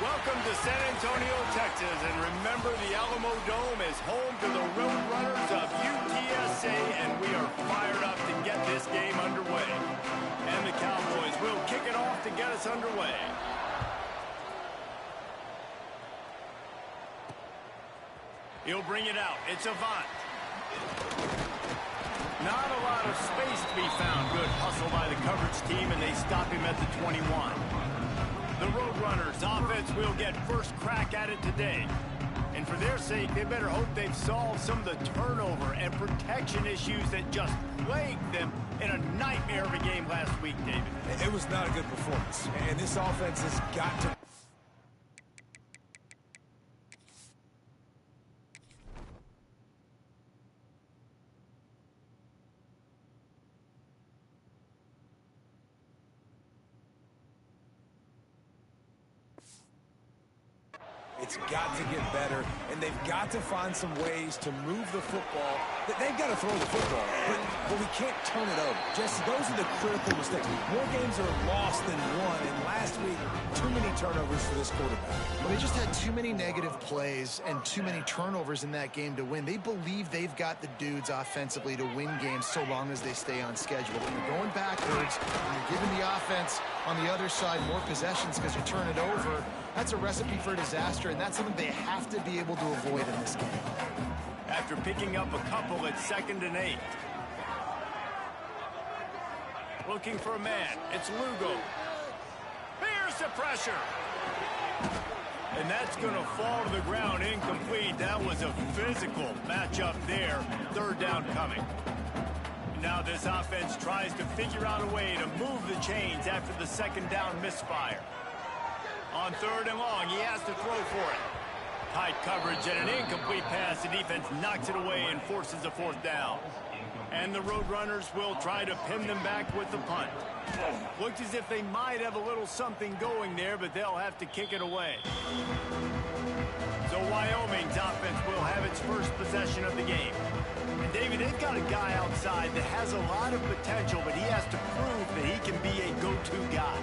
Welcome to San Antonio, Texas, and remember the Alamo Dome is home to the Roadrunners of UTSA, and we are fired up to get this game underway. And the Cowboys will kick it off to get us underway. He'll bring it out. It's Avant. Not a lot of space to be found. Good hustle by the coverage team, and they stop him at the 21. The Roadrunners offense will get first crack at it today. And for their sake, they better hope they've solved some of the turnover and protection issues that just plagued them in a nightmare of a game last week, David. It was not a good performance, and this offense has got to... It's got to get better, and they've got to find some ways to move the football. They've got to throw the football, but we can't turn it over. Jesse, those are the critical mistakes. More games are lost than won, and last week, too many turnovers for this quarterback. Well, they just had too many negative plays and too many turnovers in that game to win. They believe they've got the dudes offensively to win games so long as they stay on schedule. When you're going backwards, and you're giving the offense on the other side more possessions because you turn it over, that's a recipe for disaster, and that's something they have to be able to avoid in this game. After picking up a couple at 2nd and 8. Looking for a man. It's Lugo. Here's the pressure. And that's going to fall to the ground incomplete. That was a physical matchup there. 3rd down coming. Now this offense tries to figure out a way to move the chains after the 2nd down misfire. On 3rd and long, he has to throw for it. Tight coverage and an incomplete pass. The defense knocks it away and forces a 4th down. And the Roadrunners will try to pin them back with the punt. Looks as if they might have a little something going there, but they'll have to kick it away. So Wyoming's offense will have its first possession of the game. And David, they've got a guy outside that has a lot of potential, but he has to prove that he can be a go-to guy.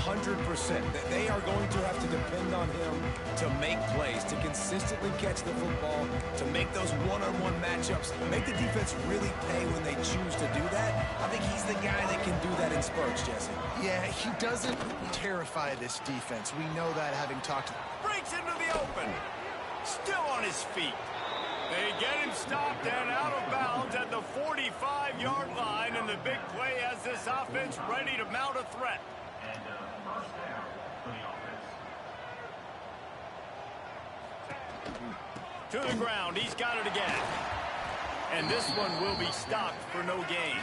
100%. They are going to have to depend on him to make plays, to consistently catch the football, to make those one-on-one matchups, make the defense really pay when they choose to do that. I think he's the guy that can do that in spurts, Jesse. Yeah, he doesn't terrify this defense. We know that, having talked to them. Breaks into the open. Still on his feet. They get him stopped and out of bounds at the 45-yard line, and the big play has this offense ready to mount a threat. To the ground, he's got it again. And this one will be stopped for no gain.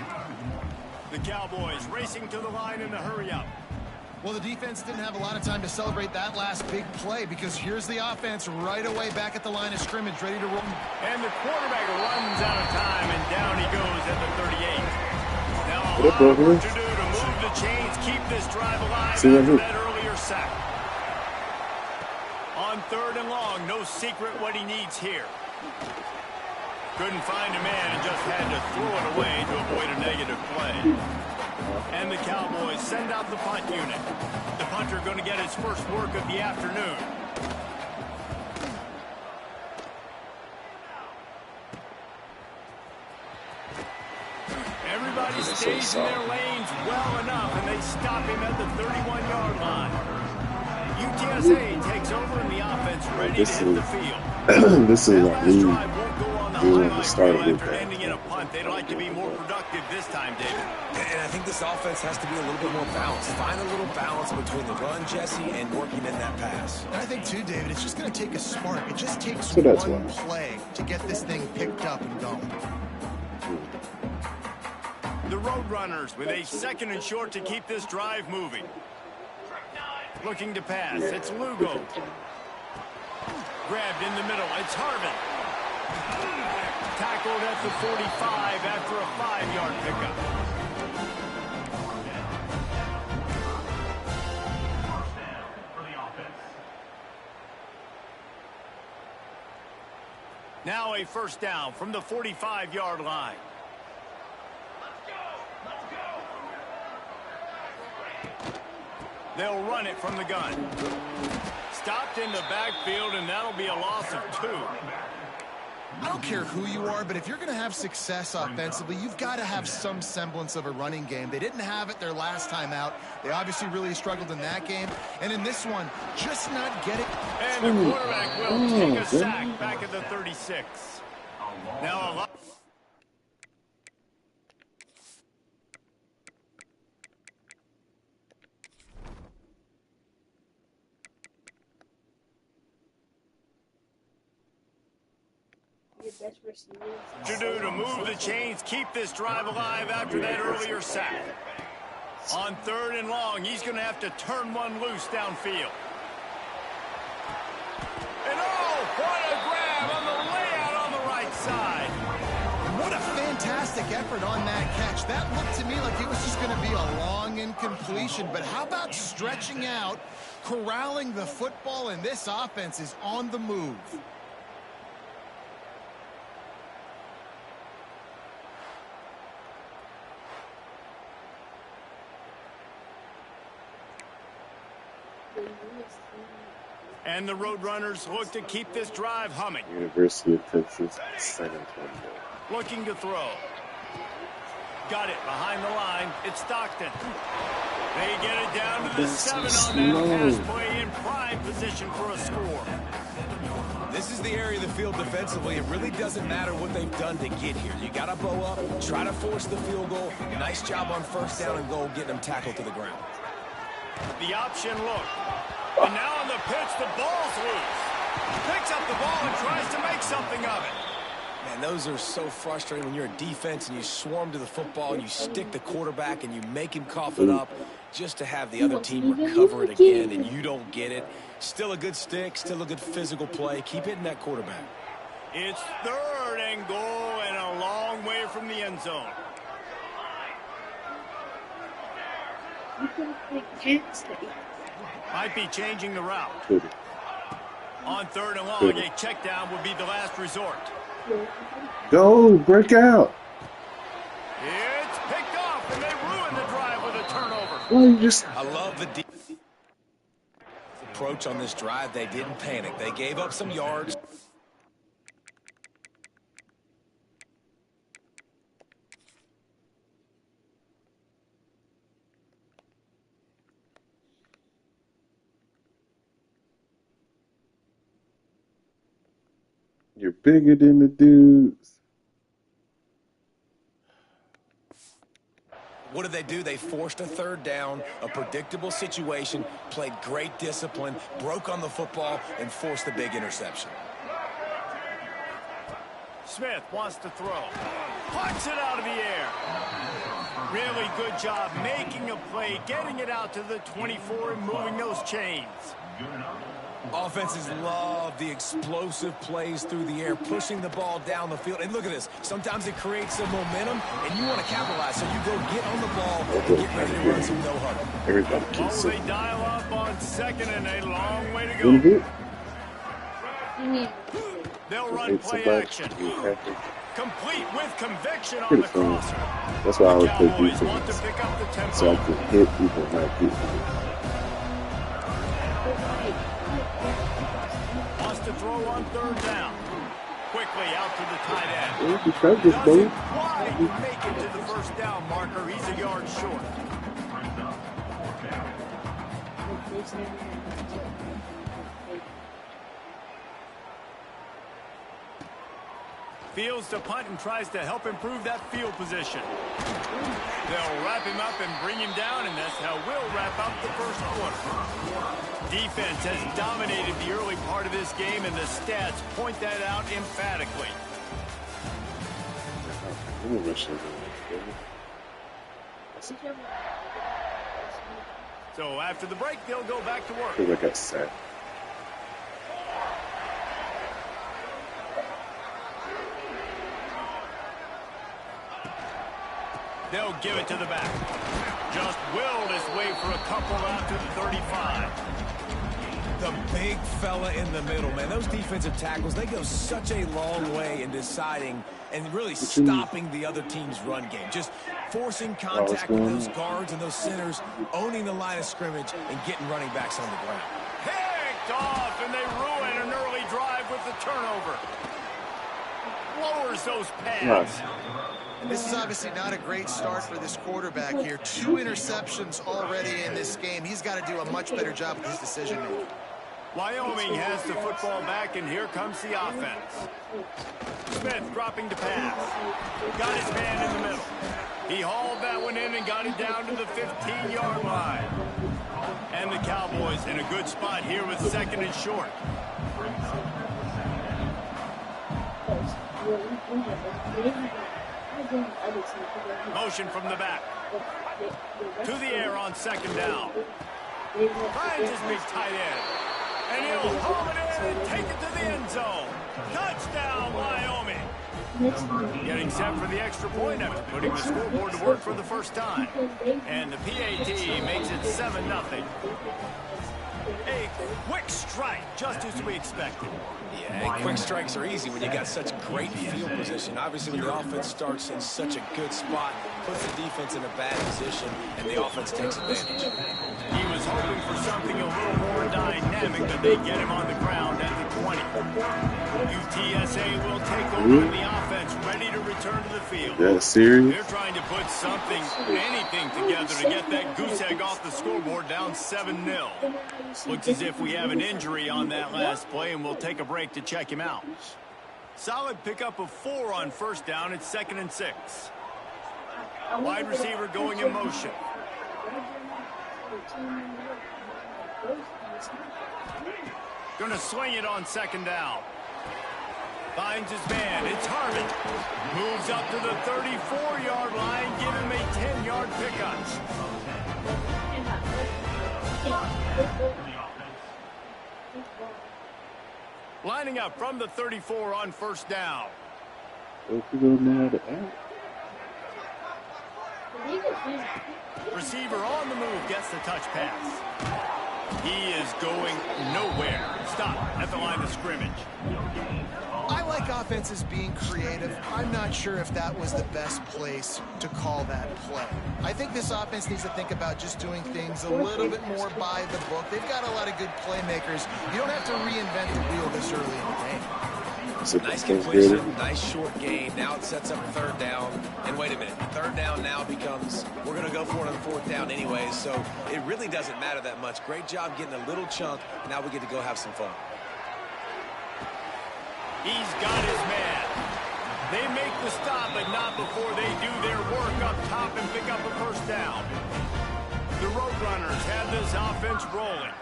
The Cowboys racing to the line in a hurry-up. Well, the defense didn't have a lot of time to celebrate that last big play because here's the offense right away back at the line of scrimmage, ready to roll. And the quarterback runs out of time, and down he goes at the 38. Now a lot of work to do to move the chains, keep this drive alive after that earlier sack. On 3rd and long, no secret what he needs here. Couldn't find a man and just had to throw it away to avoid a negative play. And the Cowboys send out the punt unit. The punter going to get his first work of the afternoon. Everybody stays in their lanes well enough, and they stop him at the 31-yard line. UTSA takes over in the offense, ready to hit the field. This is what we want to start with after ending in a punt. They'd like to be more productive this time, David. And I think this offense has to be a little bit more balanced. Find a little balance between the run, Jesse, and working in that pass. And I think, too, David, it's just going to take a spark. It just takes one play to get this thing picked up and going. The Roadrunners with a 2nd and short to keep this drive moving. Looking to pass. It's Lugo. Grabbed in the middle. It's Harvin. Tackled at the 45 after a 5-yard pickup. Now a 1st down from the 45-yard line. They'll run it from the gun. Stopped in the backfield, and that'll be a loss of 2. I don't care who you are, but if you're going to have success offensively, you've got to have some semblance of a running game. They didn't have it their last time out. They obviously really struggled in that game. And in this one, just not get it. And the quarterback will take a sack back at the 36. Now a lot. To do to move the chains, keep this drive alive after that earlier sack. On 3rd and long, he's going to have to turn one loose downfield. And oh, what a grab on the layout on the right side. What a fantastic effort on that catch. That looked to me like it was just going to be a long incompletion, but how about stretching out, corralling the football, and this offense is on the move. And the Roadrunners look to keep this drive humming. University of Texas, San Antonio. Looking to throw. Got it behind the line. It's Stockton. They get it down to the 7 on that pass play, in prime position for a score. This is the area of the field defensively. It really doesn't matter what they've done to get here. You got to bow up, try to force the field goal. Nice job on 1st down and goal, getting them tackled to the ground. The option look. And now on the pitch, the ball's loose. Picks up the ball and tries to make something of it. Man, those are so frustrating when you're a defense and you swarm to the football and you stick the quarterback and you make him cough it up just to have the other team recover it again and you don't get it. Still a good stick, still a good physical play. Keep hitting that quarterback. It's 3rd and goal and a long way from the end zone. Might be changing the route. On 3rd and long, a check down would be the last resort. Go, break out. It's picked off, and they ruin the drive with a turnover. Well, you just... I love the approach on this drive. They didn't panic. They gave up some yards. You're bigger than the dudes. What did they do? They forced a 3rd down, a predictable situation, played great discipline, broke on the football, and forced the big interception. Smith wants to throw. Punts it out of the air. Really good job making a play, getting it out to the 24 and moving those chains. Offenses love the explosive plays through the air, pushing the ball down the field. And look at this. Sometimes it creates some momentum, and you want to capitalize. So you go get on the ball and get ready to run some no huddle. Everybody keeps they dial up on 2nd and a long way to go. They'll run play action. Complete with conviction on the crosser. That's why I always play Cowboys defense. want to pick up the tempo. So I can hit people not get me. Wants to throw on 3rd down. Quickly out to the tight end. Well, you tried this, Doesn't buddy. quite make it to the 1st down marker. He's a yard short. Fields to punt and tries to help improve that field position. They'll wrap him up and bring him down, and that's how we'll wrap up the 1st quarter. Defense has dominated the early part of this game, and the stats point that out emphatically. So after the break, they'll go back to work. I think I got sacked. They'll give it to the back. Just willed his way for a couple out to the 35. The big fella in the middle, man. Those defensive tackles, they go such a long way in deciding and really stopping the other team's run game. Just forcing contact with those guards and those centers, owning the line of scrimmage, and getting running backs on the ground. Here picked off, and they ruin an early drive with the turnover. Lowers those pads. And this is obviously not a great start for this quarterback here. 2 interceptions already in this game. He's got to do a much better job with his decision-making. Wyoming has the football back, and here comes the offense. Smith dropping to pass. Got his man in the middle. He hauled that one in and got it down to the 15-yard line. And the Cowboys in a good spot here with 2nd and short. Motion from the back. To the air on 2nd down. Finds his big tight end. And he'll home it in and take it to the end zone. Touchdown, Wyoming. Getting set for the extra point after putting the scoreboard to work for the first time. And the PAT makes it 7-0. A quick strike, just as we expected. Yeah, and quick strikes are easy when you got such great field position. Obviously, when the offense starts in such a good spot, puts the defense in a bad position, and the offense takes advantage. He was hoping for something a little more dynamic, but they get him on the ground at the 20. UTSA will take over the offense, ready to return to the field. That's serious. They're trying to put something, anything together to get that goose egg off the scoreboard down 7-0. Looks as if we have an injury on that last play, and we'll take a break to check him out. Solid pickup of 4 on 1st down. It's 2nd and 6. Wide receiver going in motion. Gonna swing it on 2nd down. Finds his man. It's Harmon. Moves up to the 34-yard line. Give him a 10-yard pickup. Lining up from the 34 on 1st down. Receiver on the move gets the touch pass. He is going nowhere. Stop at the line of scrimmage. I like offenses being creative. I'm not sure if that was the best place to call that play. I think this offense needs to think about just doing things a little bit more by the book. They've got a lot of good playmakers. You don't have to reinvent the wheel this early in the game. Nice completion, nice short gain. Now it sets up 3rd down. And wait a minute, 3rd down now becomes, we're going to go for it on 4th down anyway, so it really doesn't matter that much. Great job getting a little chunk. Now we get to go have some fun. He's got his man. They make the stop, but not before they do their work up top and pick up a 1st down. The Roadrunners have this offense rolling.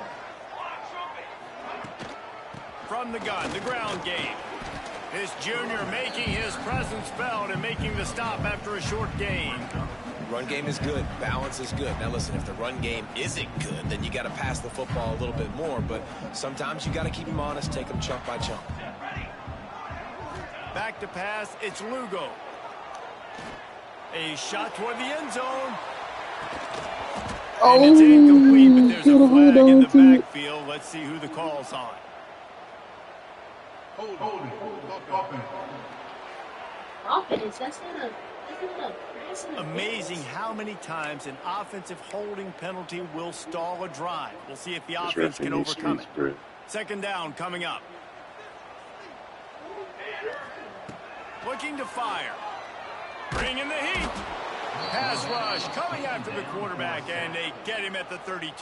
From the gun, the ground game. This junior making his presence felt and making the stop after a short gain. Run game is good. Balance is good. Now listen, if the run game isn't good, then you got to pass the football a little bit more. But sometimes you got to keep them honest, take them chunk by chunk. Back to pass, it's Lugo. A shot toward the end zone. And it's incomplete, but there's a flag in the backfield. Let's see who the call's on. Offense, that's not a Amazing how many times an offensive holding penalty will stall a drive. We'll see if the offense can overcome it. 2nd down coming up. Looking to fire. Bringing the heat. Pass rush coming after the quarterback, and they get him at the 32.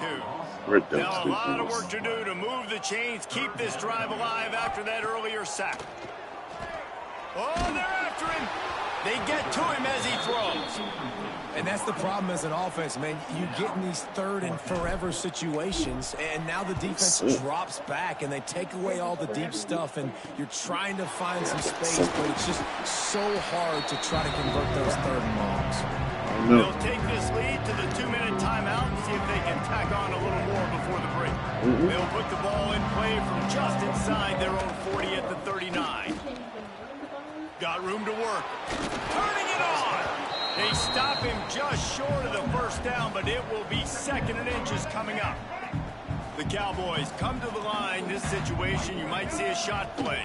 Now a lot of work to do to move the chains, keep this drive alive after that earlier sack. Oh, they're after him. They get to him as he throws. And that's the problem as an offense, man. You get in these 3rd and forever situations, and now the defense drops back, and they take away all the deep stuff, and you're trying to find some space, but it's just so hard to try to convert those 3rd and longs. They'll take this lead to the 2-minute timeout and see if they can tack on a little more before the break. They'll put the ball in play from just inside their own 40 at the 39. Got room to work. Turning it on. They stop him just short of the 1st down, but it will be 2nd and inches coming up. The Cowboys come to the line. This situation, you might see a shot play.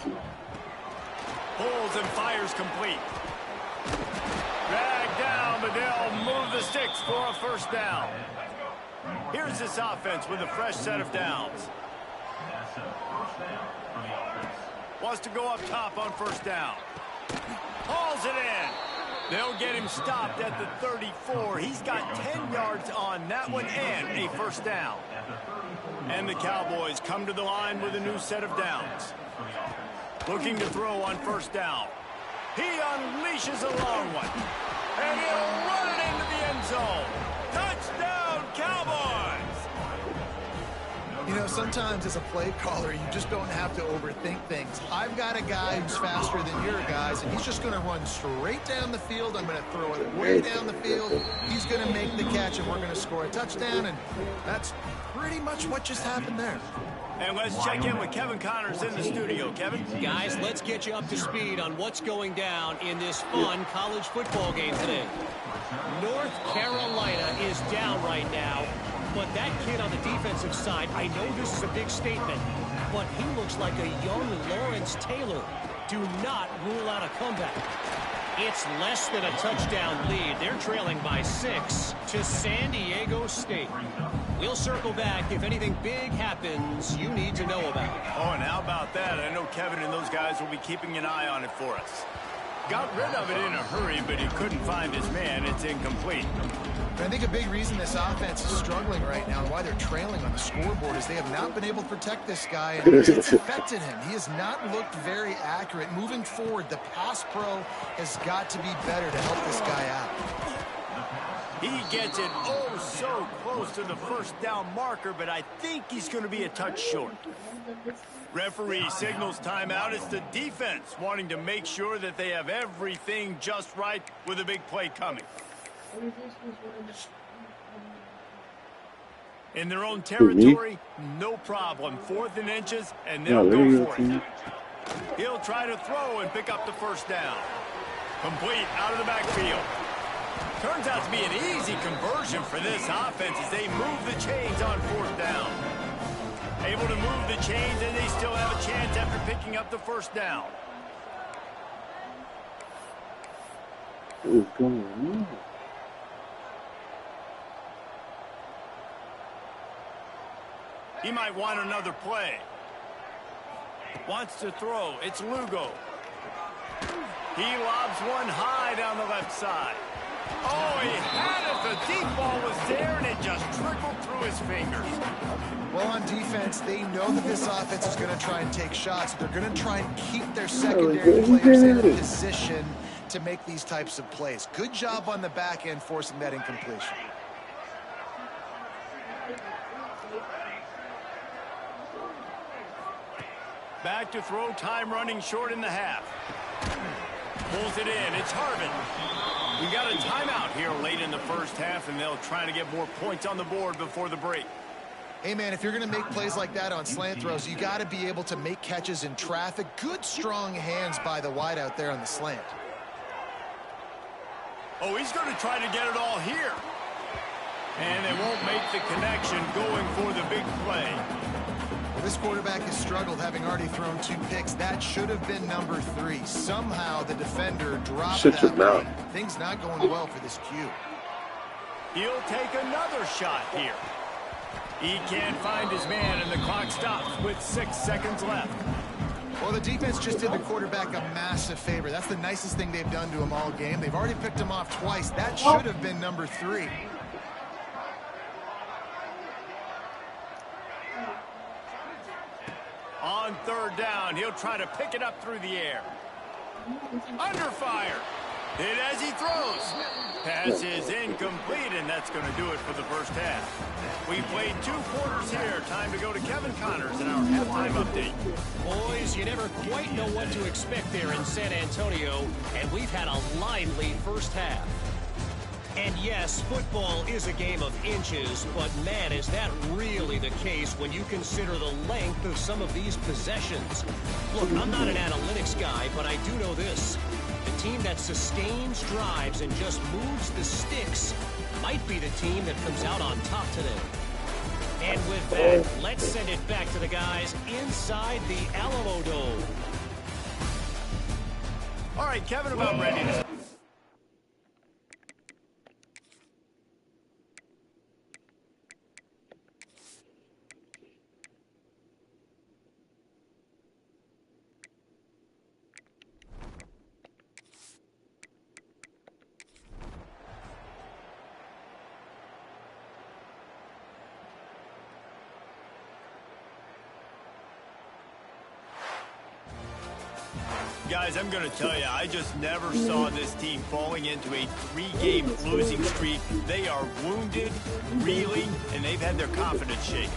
Pulls and fires complete. Dragged down, but they'll move the sticks for a 1st down. Here's this offense with a fresh set of downs. Wants to go up top on first down. Hauls it in. They'll get him stopped at the 34. He's got 10 yards on that one and a first down. And the Cowboys come to the line with a new set of downs. Looking to throw on first down. He unleashes a long one. And he'll run it into the end zone. Touchdown, Cowboys! You know, sometimes as a play caller, you just don't have to overthink things. I've got a guy who's faster than your guys, and he's just going to run straight down the field. I'm going to throw it way down the field. He's going to make the catch, and we're going to score a touchdown, and that's pretty much what just happened there. And let's check in with Kevin Connors in the studio. Kevin? Guys, let's get you up to speed on what's going down in this fun college football game today. North Carolina is down right now, but that kid on the defensive side, I know this is a big statement, but he looks like a young Lawrence Taylor. Do not rule out a comeback. It's less than a touchdown lead. They're trailing by 6 to San Diego State. We'll circle back if anything big happens you need to know about. Oh, and how about that? I know Kevin and those guys will be keeping an eye on it for us. Got rid of it in a hurry, but he couldn't find his man. It's incomplete. I think a big reason this offense is struggling right now and why they're trailing on the scoreboard is they have not been able to protect this guy, and it's affected him. He has not looked very accurate. Moving forward, the pass pro has got to be better to help this guy out. He gets it oh so close to the first down marker, but I think he's going to be a touch short. Referee signals timeout. It's the defense wanting to make sure that they have everything just right with a big play coming. In their own territory, no problem. 4th and inches, and they'll go for it. He'll try to throw and pick up the first down. Complete out of the backfield. Turns out to be an easy conversion for this offense as they move the chains on 4th down. Able to move the chains, and they still have a chance after picking up the first down. What is going on? He might want another play. Wants to throw. It's Lugo. He lobs one high down the left side. Oh, he had it. The deep ball was there, and it just trickled through his fingers. Well, on defense, they know that this offense is going to try and take shots. They're going to try and keep their secondary players in a position to make these types of plays. Good job on the back end forcing that incompletion. Back to throw, time running short in the half. Pulls it in. It's Harvin. We got a timeout here late in the first half, and they'll try to get more points on the board before the break. Hey, man, if you're going to make plays like that on slant throws, you got to be able to make catches in traffic. Good, strong hands by the wide out there on the slant. Oh, he's going to try to get it all here. And they won't make the connection going for the big play. Well, this quarterback has struggled, having already thrown 2 picks. That should have been number 3. Somehow the defender dropped that one. Things not going well for this Q. He'll take another shot here. He can't find his man, and the clock stops with 6 seconds left. Well, the defense just did the quarterback a massive favor. That's the nicest thing they've done to him all game. They've already picked him off twice. That should have been number 3. On 3rd down, he'll try to pick it up through the air. Under fire. Hit as he throws. Pass is incomplete, and that's going to do it for the first half. We played 2 quarters here. Time to go to Kevin Connors in our halftime update. Boys, you never quite know what to expect there in San Antonio, and we've had a lively first half. And yes, football is a game of inches, but man, is that really the case when you consider the length of some of these possessions. Look, I'm not an analytics guy, but I do know this. The team that sustains drives and just moves the sticks might be the team that comes out on top today. And with that, let's send it back to the guys inside the Alamo Dome. All right, Kevin, about ready to... Guys, I'm going to tell you, I just never saw this team falling into a 3-game losing streak. They are wounded, reeling, and they've had their confidence shaken.